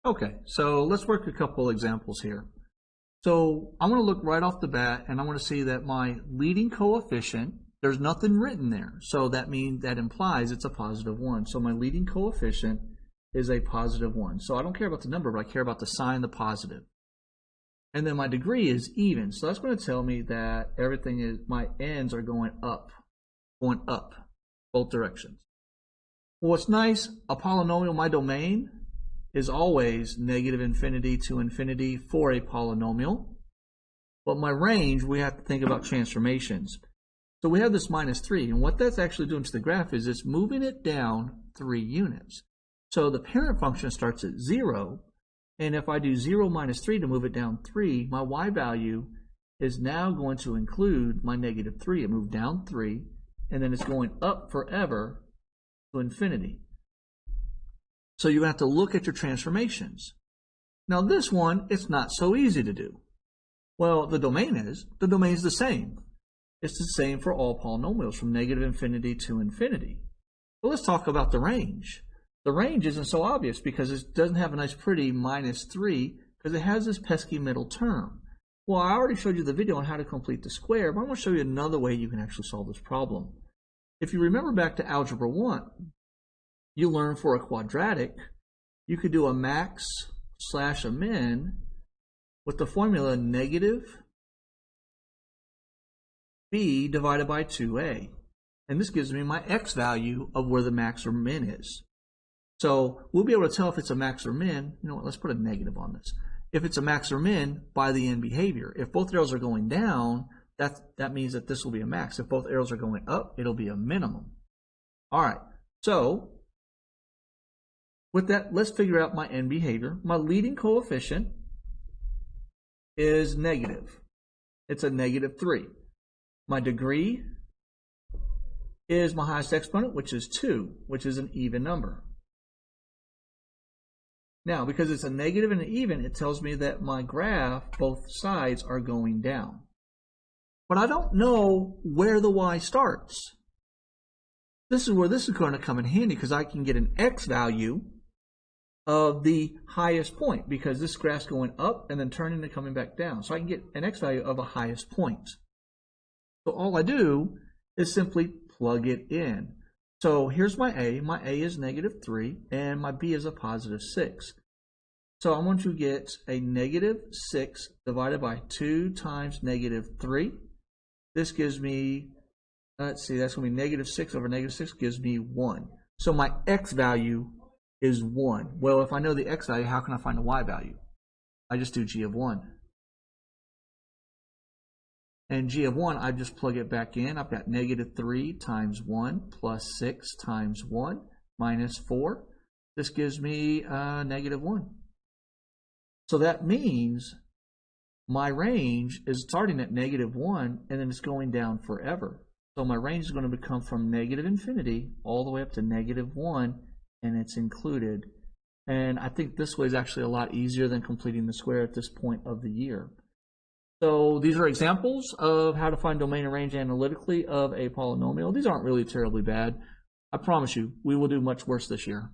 Okay, so let's work a couple examples here. So I want to look right off the bat, and I want to see that my leading coefficient, there's nothing written there. So that implies it's a positive 1. So my leading coefficient is a positive 1. So I don't care about the number, but I care about the sign, the positive. And then my degree is even. So that's going to tell me that everything is, my ends are going up both directions. Well, what's nice, a polynomial, my domain is always negative infinity to infinity for a polynomial. But my range, we have to think about transformations. So we have this minus 3, and what that's actually doing to the graph is it's moving it down 3 units. So the parent function starts at 0, and if I do 0 minus 3 to move it down 3, my y value is now going to include my negative 3. It moved down 3, and then it's going up forever to infinity. So you're going to have to look at your transformations. Now this one, it's not so easy to do. Well, the domain is the same. It's the same for all polynomials from negative infinity to infinity. Well, let's talk about the range. The range isn't so obvious because it doesn't have a nice pretty minus 3 because it has this pesky middle term. Well, I already showed you the video on how to complete the square, but I'm going to show you another way you can actually solve this problem. If you remember back to Algebra 1, you learned for a quadratic, you could do a max slash a min with the formula negative b divided by 2a. And this gives me my x value of where the max or min is. So we'll be able to tell if it's a max or min. You know what, let's put a negative on this. If it's a max or min by the end behavior. If both arrows are going down, that means that this will be a max. If both arrows are going up, it'll be a minimum. All right, so with that, let's figure out my end behavior. My leading coefficient is negative. It's a negative 3. My degree is my highest exponent, which is 2, which is an even number. Now, because it's a negative and an even, it tells me that my graph, both sides are going down. But I don't know where the y starts. This is where this is going to come in handy because I can get an x value of the highest point because this graph's going up and then turning and coming back down. So I can get an x value of a highest point. So all I do is simply plug it in. So here's my a. My a is negative 3 and my b is a positive 6. So I'm going to get a negative 6 divided by 2 times negative 3. This gives me, let's see, that's going to be negative 6 over negative 6 gives me 1. So my x value is 1. Well, if I know the x value, how can I find the y value? I just do g of 1. And g of 1, I just plug it back in. I've got negative 3 times 1 plus 6 times 1 minus 4. This gives me negative 1. So that means my range is starting at negative 1 and then it's going down forever. So my range is going to become from negative infinity all the way up to negative 1 and it's included. And I think this way is actually a lot easier than completing the square at this point of the year. So these are examples of how to find domain and range analytically of a polynomial. These aren't really terribly bad. I promise you, we will do much worse this year.